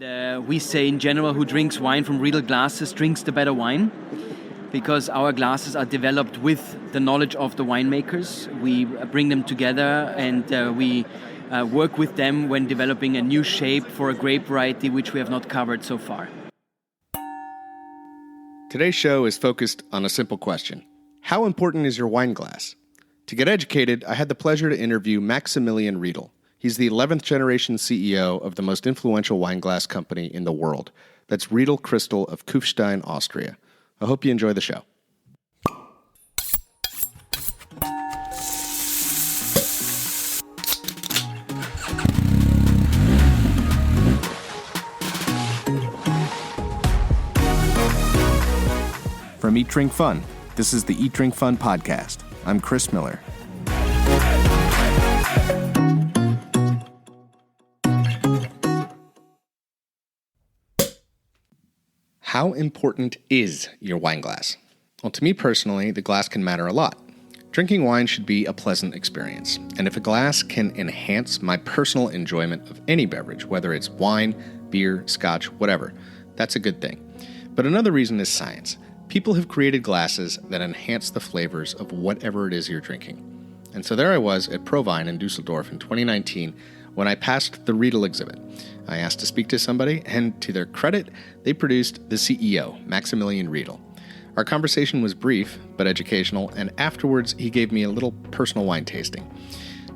And we say in general, who drinks wine from Riedel glasses drinks the better wine, because our glasses are developed with the knowledge of the winemakers. We bring them together and we work with them when developing a new shape for a grape variety which we have not covered so far. Today's show is focused on a simple question. How important is your wine glass? To get educated, I had the pleasure to interview Maximilian Riedel. He's the 11th generation CEO of the most influential wine glass company in the world. That's Riedel Crystal of Kufstein, Austria. I hope you enjoy the show. From Eat, Drink, Fun, this is the Eat, Drink, Fun podcast. I'm Chris Miller. How important is your wine glass? Well, to me personally, the glass can matter a lot. Drinking wine should be a pleasant experience, and if a glass can enhance my personal enjoyment of any beverage, whether it's wine, beer, scotch, whatever, that's a good thing. But another reason is science. People have created glasses that enhance the flavors of whatever it is you're drinking. And so there I was at ProWein in Dusseldorf in 2019 when I passed the Riedel exhibit. I asked to speak to somebody, and to their credit, they produced the CEO, Maximilian Riedel. Our conversation was brief, but educational, and afterwards he gave me a little personal wine tasting.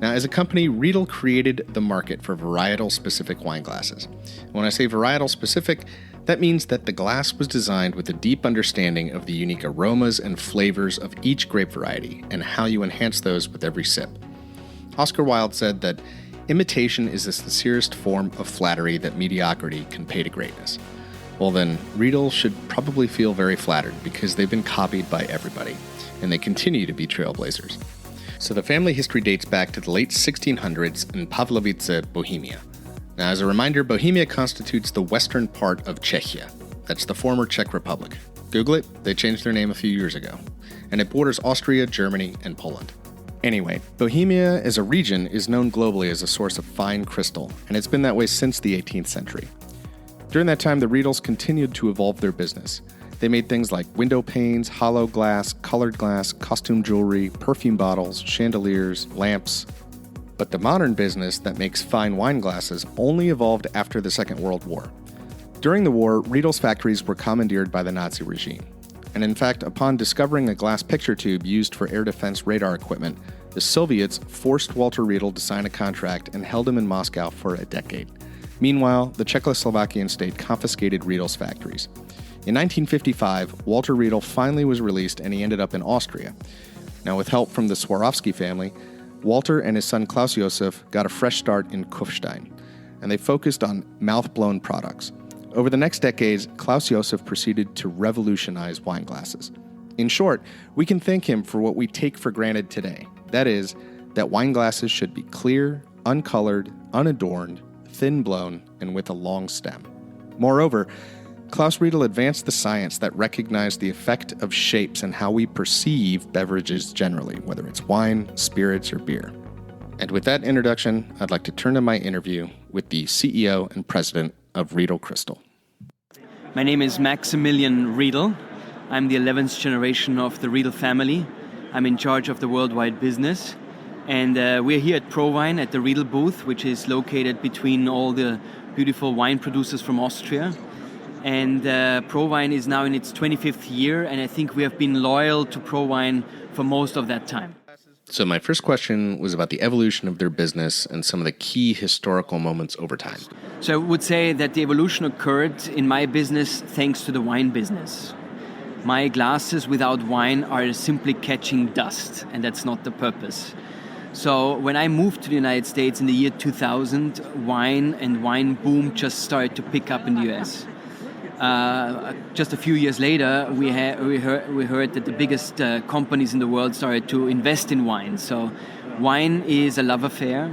Now, as a company, Riedel created the market for varietal-specific wine glasses. When I say varietal-specific, that means that the glass was designed with a deep understanding of the unique aromas and flavors of each grape variety and how you enhance those with every sip. Oscar Wilde said that imitation is the sincerest form of flattery that mediocrity can pay to greatness. Well then, Riedel should probably feel very flattered because they've been copied by everybody, and they continue to be trailblazers. So the family history dates back to the late 1600s in Pavlovice, Bohemia. Now, as a reminder, Bohemia constitutes the western part of Czechia. That's the former Czech Republic. Google it, they changed their name a few years ago. And it borders Austria, Germany, and Poland. Anyway, Bohemia as a region is known globally as a source of fine crystal, and it's been that way since the 18th century. During that time, the Riedels continued to evolve their business. They made things like window panes, hollow glass, colored glass, costume jewelry, perfume bottles, chandeliers, lamps. But the modern business that makes fine wine glasses only evolved after the Second World War. During the war, Riedel's factories were commandeered by the Nazi regime. And in fact, upon discovering a glass picture tube used for air defense radar equipment, the Soviets forced Walter Riedel to sign a contract and held him in Moscow for a decade. Meanwhile, the Czechoslovakian state confiscated Riedel's factories. In 1955, Walter Riedel finally was released and he ended up in Austria. Now, with help from the Swarovski family, Walter and his son Klaus Josef got a fresh start in Kufstein, and they focused on mouth-blown products. Over the next decades, Klaus Josef proceeded to revolutionize wine glasses. In short, we can thank him for what we take for granted today. That is, that wine glasses should be clear, uncolored, unadorned, thin-blown, and with a long stem. Moreover, Klaus Riedel advanced the science that recognized the effect of shapes and how we perceive beverages generally, whether it's wine, spirits, or beer. And with that introduction, I'd like to turn to my interview with the CEO and president of Riedel Crystal. My name is Maximilian Riedel. I'm the 11th generation of the Riedel family. I'm in charge of the worldwide business. And we're here at ProWein at the Riedel booth, which is located between all the beautiful wine producers from Austria. And ProWein is now in its 25th year, and I think we have been loyal to ProWein for most of that time. So my first question was about the evolution of their business and some of the key historical moments over time. So I would say that the evolution occurred in my business thanks to the wine business. My glasses without wine are simply catching dust, and that's not the purpose. So when I moved to the United States in the year 2000, wine and wine boom just started to pick up in the US. Just a few years later, we heard that the biggest companies in the world started to invest in wine. So wine is a love affair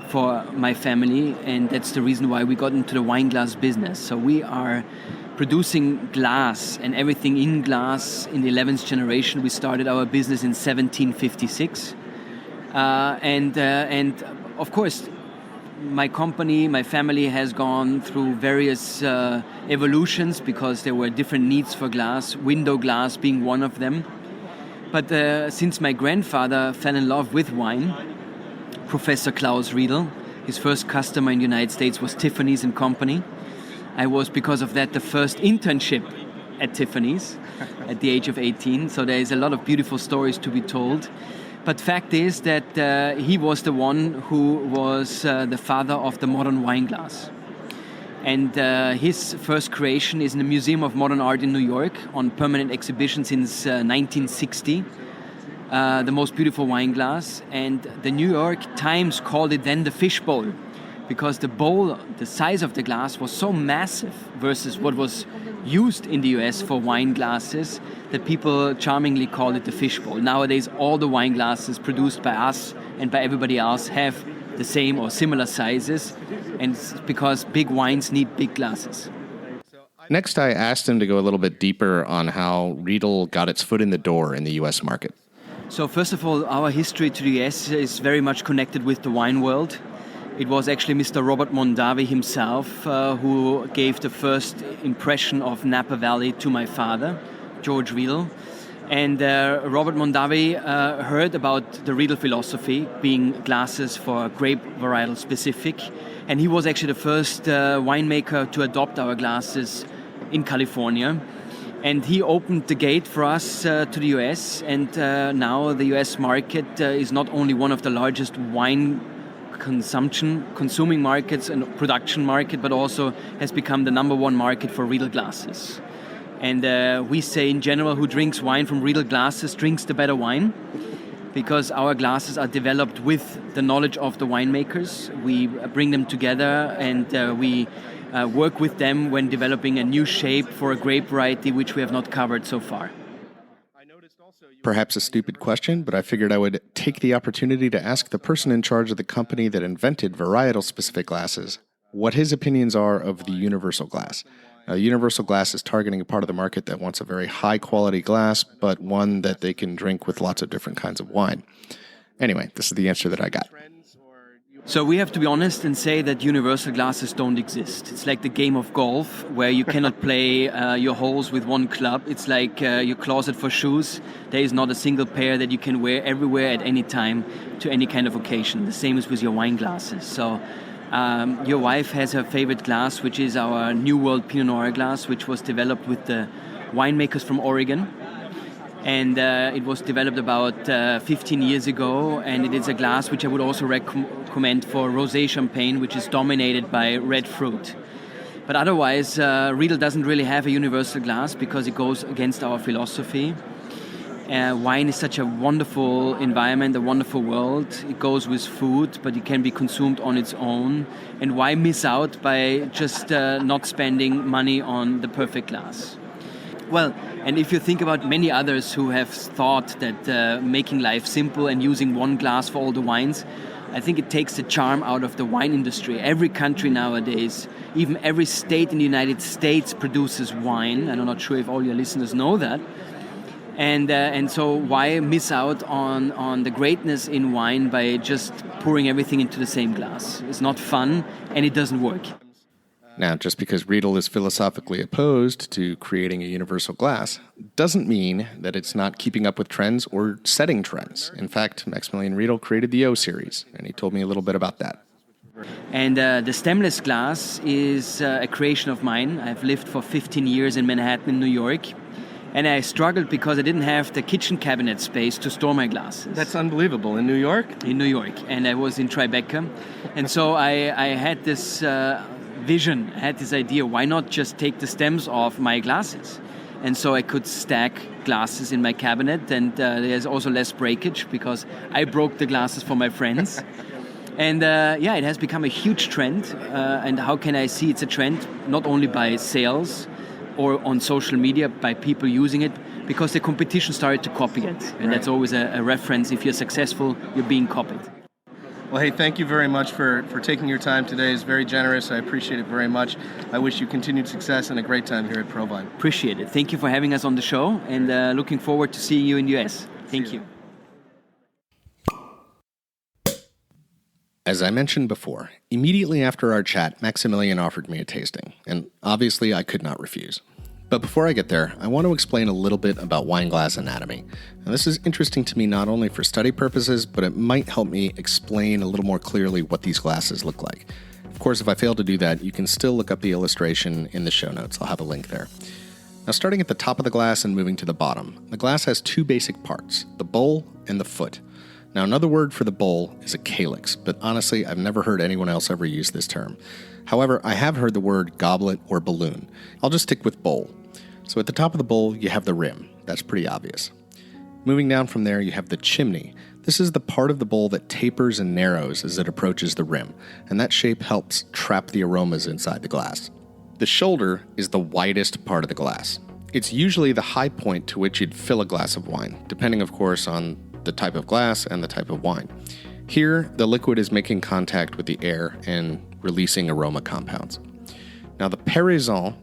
for my family, and that's the reason why we got into the wine glass business. So we are producing glass and everything in glass in the 11th generation. We started our business in 1756. And of course, my company, my family has gone through various evolutions because there were different needs for glass, window glass being one of them. But since my grandfather fell in love with wine, Professor Klaus Riedel, his first customer in the United States was Tiffany's and Company. I was, because of that, the first internship at Tiffany's at the age of 18. So there is a lot of beautiful stories to be told. But fact is that he was the one who was the father of the modern wine glass. And his first creation is in the Museum of Modern Art in New York on permanent exhibition since 1960. The most beautiful wine glass. And the New York Times called it then the fishbowl, because the bowl, the size of the glass was so massive versus what was used in the US for wine glasses that people charmingly call it the fishbowl. Nowadays, all the wine glasses produced by us and by everybody else have the same or similar sizes, and it's because big wines need big glasses. Next, I asked him to go a little bit deeper on how Riedel got its foot in the door in the US market. So first of all, our history to the US is very much connected with the wine world. It was actually Mr. Robert Mondavi himself who gave the first impression of Napa Valley to my father, George Riedel. And Robert Mondavi heard about the Riedel philosophy, being glasses for grape varietal specific. And he was actually the first winemaker to adopt our glasses in California. And he opened the gate for us to the US. And now the US market is not only one of the largest wine consuming markets and production market, but also has become the number one market for Riedel glasses. And we say in general, who drinks wine from Riedel glasses drinks the better wine, because our glasses are developed with the knowledge of the winemakers. We bring them together and we work with them when developing a new shape for a grape variety which we have not covered so far. Perhaps a stupid question, but I figured I would take the opportunity to ask the person in charge of the company that invented varietal-specific glasses what his opinions are of the universal glass. Now, universal glass is targeting a part of the market that wants a very high-quality glass, but one that they can drink with lots of different kinds of wine. Anyway, this is the answer that I got. So we have to be honest and say that universal glasses don't exist. It's like the game of golf where you cannot play your holes with one club. It's like your closet for shoes. There is not a single pair that you can wear everywhere at any time to any kind of occasion. The same is with your wine glasses. So your wife has her favorite glass, which is our New World Pinot Noir glass, which was developed with the winemakers from Oregon. And it was developed about 15 years ago, and it is a glass which I would also recommend for rosé champagne, which is dominated by red fruit. But otherwise, Riedel doesn't really have a universal glass because it goes against our philosophy. Wine is such a wonderful environment, a wonderful world. It goes with food, but it can be consumed on its own. And why miss out by just not spending money on the perfect glass? Well, and if you think about many others who have thought that making life simple and using one glass for all the wines, I think it takes the charm out of the wine industry. Every country nowadays, even every state in the United States produces wine. I'm not sure if all your listeners know that. And so why miss out on the greatness in wine by just pouring everything into the same glass? It's not fun and it doesn't work. Now, just because Riedel is philosophically opposed to creating a universal glass doesn't mean that it's not keeping up with trends or setting trends. In fact, Maximilian Riedel created the O series, and he told me a little bit about that. And the stemless glass is a creation of mine. I've lived for 15 years in Manhattan, in New York. And I struggled because I didn't have the kitchen cabinet space to store my glasses. That's unbelievable. In New York? In New York. And I was in Tribeca. And so I had this vision, I had this idea, why not just take the stems off my glasses? And so I could stack glasses in my cabinet, and there's also less breakage because I broke the glasses for my friends. And it has become a huge trend. And how can I see it's a trend? Not only by sales or on social media, by people using it, because the competition started to copy it. And that's always a reference. If you're successful, you're being copied. Well, hey, thank you very much for taking your time today. It's very generous. I appreciate it very much. I wish you continued success and a great time here at ProWein. Appreciate it. Thank you for having us on the show, and looking forward to seeing you in the US. Thank you. As I mentioned before, immediately after our chat, Maximilian offered me a tasting, and obviously I could not refuse. But before I get there, I want to explain a little bit about wine glass anatomy. Now, this is interesting to me not only for study purposes, but it might help me explain a little more clearly what these glasses look like. Of course, if I fail to do that, you can still look up the illustration in the show notes. I'll have a link there. Now, starting at the top of the glass and moving to the bottom, the glass has two basic parts, the bowl and the foot. Now, another word for the bowl is a calyx, but honestly, I've never heard anyone else ever use this term. However, I have heard the word goblet or balloon. I'll just stick with bowl. So at the top of the bowl, you have the rim. That's pretty obvious. Moving down from there, you have the chimney. This is the part of the bowl that tapers and narrows as it approaches the rim, and that shape helps trap the aromas inside the glass. The shoulder is the widest part of the glass. It's usually the high point to which you'd fill a glass of wine, depending, of course, on the type of glass and the type of wine. Here, the liquid is making contact with the air and releasing aroma compounds. Now, the péraison,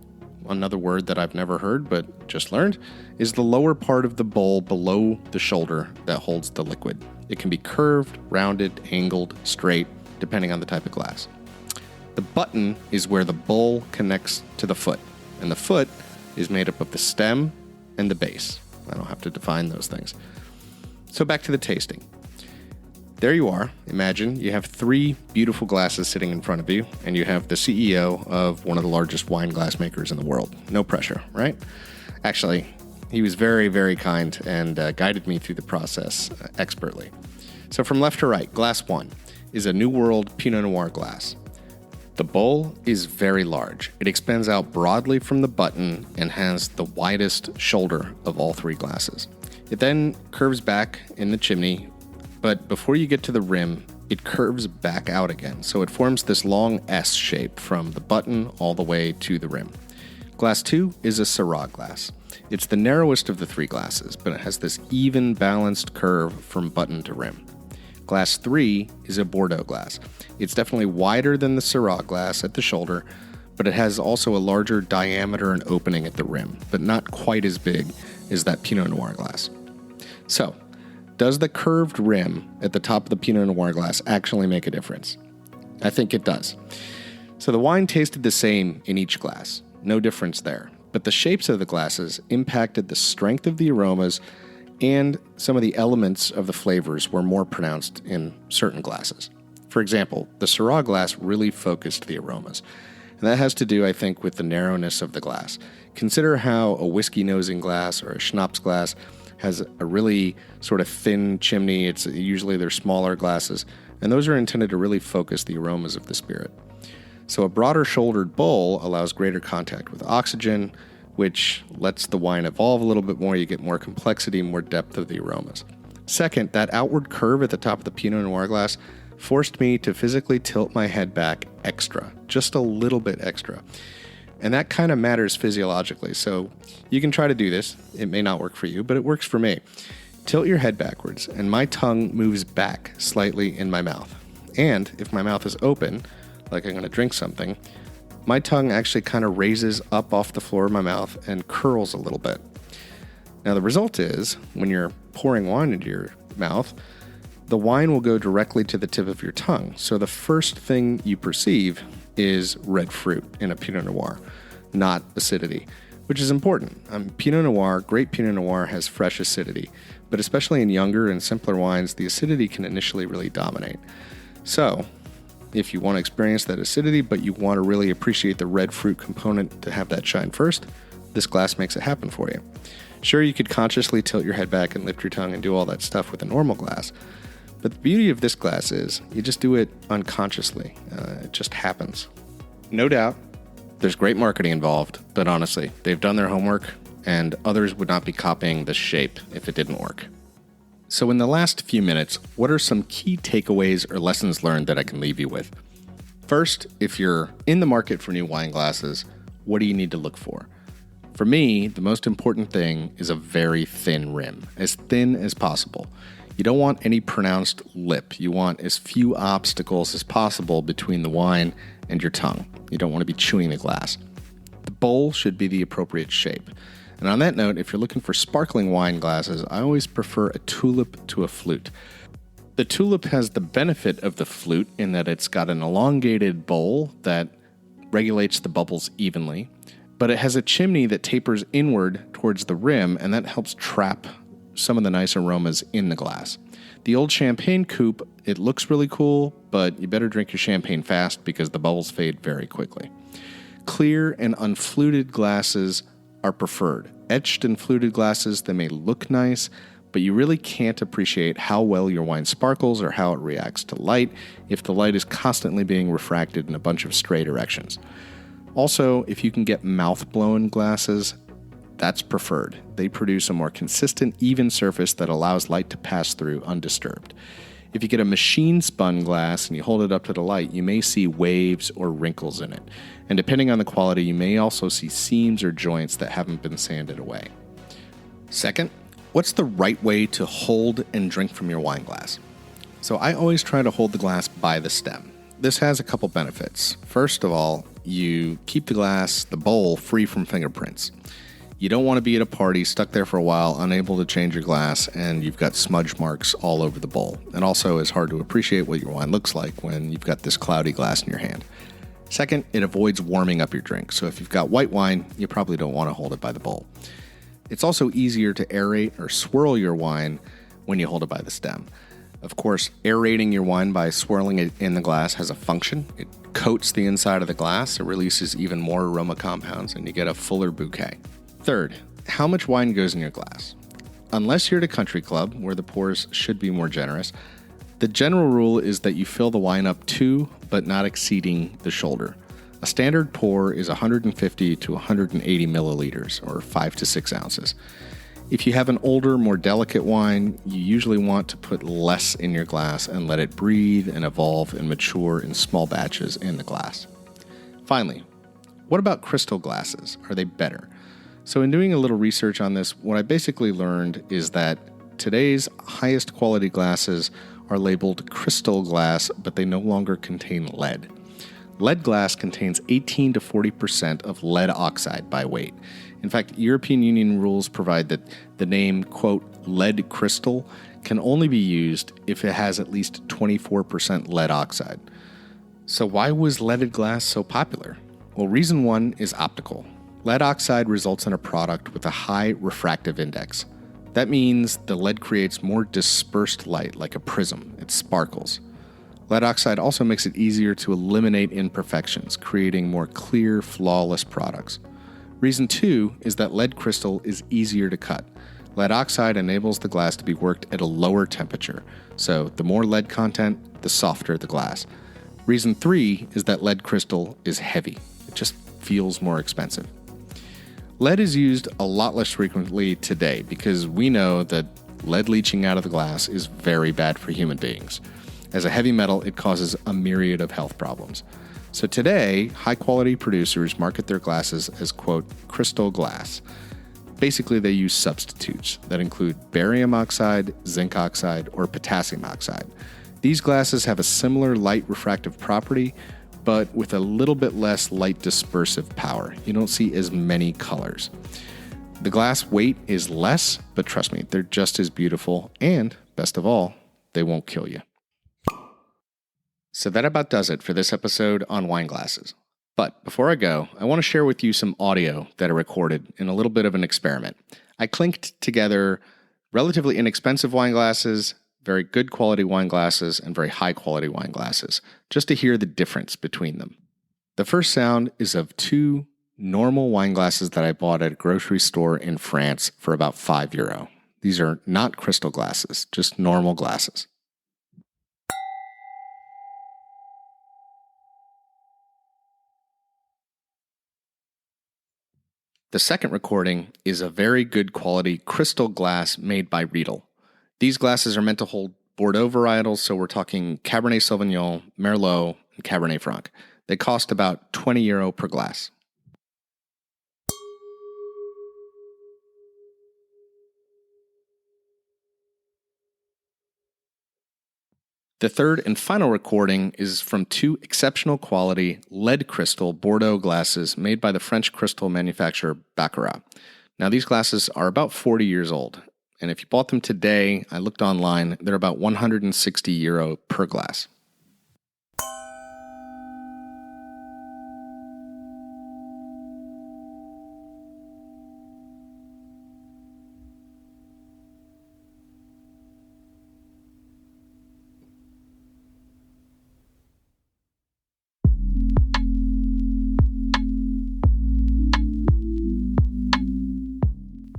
another word that I've never heard but just learned, is the lower part of the bowl below the shoulder that holds the liquid. It can be curved, rounded, angled, straight, depending on the type of glass. The button is where the bowl connects to the foot, and the foot is made up of the stem and the base. I don't have to define those things. So back to the tasting. There you are. Imagine you have three beautiful glasses sitting in front of you, and you have the CEO of one of the largest wine glass makers in the world. No pressure, right? Actually, he was very, very kind and guided me through the process expertly. So from left to right, glass 1 is a New World Pinot Noir glass. The bowl is very large. It extends out broadly from the button and has the widest shoulder of all three glasses. It then curves back in the chimney, but before you get to the rim, it curves back out again, so it forms this long S shape from the button all the way to the rim. Glass 2 is a Syrah glass. It's the narrowest of the three glasses, but it has this even, balanced curve from button to rim. Glass 3 is a Bordeaux glass. It's definitely wider than the Syrah glass at the shoulder, but it has also a larger diameter and opening at the rim, but not quite as big as that Pinot Noir glass. So, does the curved rim at the top of the Pinot Noir glass actually make a difference? I think it does. So the wine tasted the same in each glass, no difference there, but the shapes of the glasses impacted the strength of the aromas, and some of the elements of the flavors were more pronounced in certain glasses. For example, the Syrah glass really focused the aromas, and that has to do, I think, with the narrowness of the glass. Consider how a whiskey nosing glass or a schnapps glass has a really sort of thin chimney. It's usually they're smaller glasses, and those are intended to really focus the aromas of the spirit. So a broader shouldered bowl allows greater contact with oxygen, which lets the wine evolve a little bit more. You get more complexity, more depth of the aromas. Second, that outward curve at the top of the Pinot Noir glass forced me to physically tilt my head back extra, just a little bit extra. And that kind of matters physiologically, so you can try to do this. It may not work for you, but it works for me. Tilt your head backwards, and my tongue moves back slightly in my mouth. And if my mouth is open, like I'm going to drink something, my tongue actually kind of raises up off the floor of my mouth and curls a little bit. Now the result is, when you're pouring wine into your mouth, the wine will go directly to the tip of your tongue. So the first thing you perceive is red fruit in a Pinot Noir, not acidity, which is important. Pinot Noir, great Pinot Noir has fresh acidity, but especially in younger and simpler wines, the acidity can initially really dominate. So, if you want to experience that acidity, but you want to really appreciate the red fruit component to have that shine first, this glass makes it happen for you. Sure, you could consciously tilt your head back and lift your tongue and do all that stuff with a normal glass, but the beauty of this glass is you just do it unconsciously. It just happens. No doubt, there's great marketing involved, but honestly, they've done their homework, and others would not be copying this shape if it didn't work. So in the last few minutes, what are some key takeaways or lessons learned that I can leave you with? First, if you're in the market for new wine glasses, what do you need to look for? For me, the most important thing is a very thin rim, as thin as possible. You don't want any pronounced lip. You want as few obstacles as possible between the wine and your tongue. You don't want to be chewing the glass. The bowl should be the appropriate shape. And on that note, if you're looking for sparkling wine glasses, I always prefer a tulip to a flute. The tulip has the benefit of the flute in that it's got an elongated bowl that regulates the bubbles evenly, but it has a chimney that tapers inward towards the rim, and that helps trap some of the nice aromas in the glass. The old champagne coupe, it looks really cool, but you better drink your champagne fast because the bubbles fade very quickly. Clear and unfluted glasses are preferred. Etched and fluted glasses, they may look nice, but you really can't appreciate how well your wine sparkles or how it reacts to light if the light is constantly being refracted in a bunch of stray directions. Also, if you can get mouth-blown glasses, that's preferred. They produce a more consistent, even surface that allows light to pass through undisturbed. If you get a machine-spun glass and you hold it up to the light, you may see waves or wrinkles in it. And depending on the quality, you may also see seams or joints that haven't been sanded away. Second, what's the right way to hold and drink from your wine glass? So I always try to hold the glass by the stem. This has a couple benefits. First of all, you keep the bowl, free from fingerprints. You don't want to be at a party, stuck there for a while, unable to change your glass, and you've got smudge marks all over the bowl. And also, it's hard to appreciate what your wine looks like when you've got this cloudy glass in your hand. Second, it avoids warming up your drink. So if you've got white wine, you probably don't want to hold it by the bowl. It's also easier to aerate or swirl your wine when you hold it by the stem. Of course, aerating your wine by swirling it in the glass has a function. It coats the inside of the glass, it releases even more aroma compounds, and you get a fuller bouquet. Third, how much wine goes in your glass? Unless you're at a country club, where the pours should be more generous, the general rule is that you fill the wine up to, but not exceeding the shoulder. A standard pour is 150 to 180 milliliters, or 5 to 6 ounces. If you have an older, more delicate wine, you usually want to put less in your glass and let it breathe and evolve and mature in small batches in the glass. Finally, what about crystal glasses? Are they better? So in doing a little research on this, what I basically learned is that today's highest quality glasses are labeled crystal glass, but they no longer contain lead. Lead glass contains 18 to 40% of lead oxide by weight. In fact, European Union rules provide that the name, quote, lead crystal can only be used if it has at least 24% lead oxide. So why was leaded glass so popular? Well, reason one is optical. Lead oxide results in a product with a high refractive index. That means the lead creates more dispersed light, like a prism. It sparkles. Lead oxide also makes it easier to eliminate imperfections, creating more clear, flawless products. Reason two is that lead crystal is easier to cut. Lead oxide enables the glass to be worked at a lower temperature, so the more lead content, the softer the glass. Reason three is that lead crystal is heavy. It just feels more expensive. Lead is used a lot less frequently today because we know that lead leaching out of the glass is very bad for human beings. As a heavy metal, it causes a myriad of health problems. So today, high-quality producers market their glasses as, quote, crystal glass. Basically, they use substitutes that include barium oxide, zinc oxide, or potassium oxide. These glasses have a similar light refractive property, but with a little bit less light dispersive power. You don't see as many colors. The glass weight is less, but trust me, they're just as beautiful, and best of all, they won't kill you. So that about does it for this episode on wine glasses. But before I go, I want to share with you some audio that I recorded in a little bit of an experiment. I clinked together relatively inexpensive wine glasses, very good quality wine glasses, and very high quality wine glasses, just to hear the difference between them. The first sound is of two normal wine glasses that I bought at a grocery store in France for about €5. These are not crystal glasses, just normal glasses. The second recording is a very good quality crystal glass made by Riedel. These glasses are meant to hold Bordeaux varietals, so we're talking Cabernet Sauvignon, Merlot, and Cabernet Franc. They cost about €20 per glass. The third and final recording is from two exceptional quality lead crystal Bordeaux glasses made by the French crystal manufacturer Baccarat. Now, these glasses are about 40 years old. And if you bought them today, I looked online, they're about €160 per glass.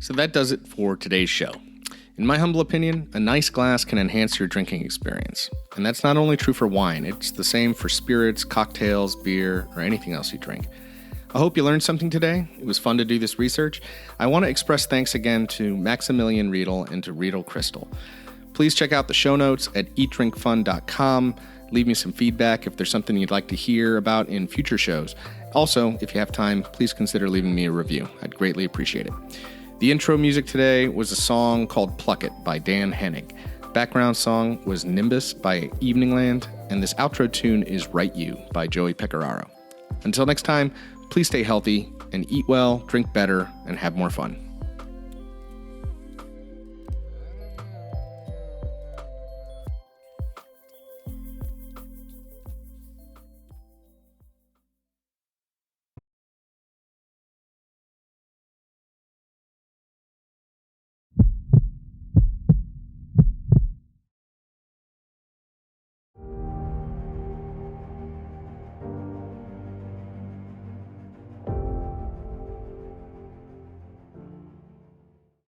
So that does it for today's show. In my humble opinion, a nice glass can enhance your drinking experience. And that's not only true for wine, it's the same for spirits, cocktails, beer, or anything else you drink. I hope you learned something today. It was fun to do this research. I want to express thanks again to Maximilian Riedel and to Riedel Crystal. Please check out the show notes at eatdrinkfun.com. Leave me some feedback if there's something you'd like to hear about in future shows. Also, if you have time, please consider leaving me a review. I'd greatly appreciate it. The intro music today was a song called Pluck It by Dan Hennig. Background song was Nimbus by Eveningland, and this outro tune is Write You by Joey Pecoraro. Until next time, please stay healthy and eat well, drink better, and have more fun.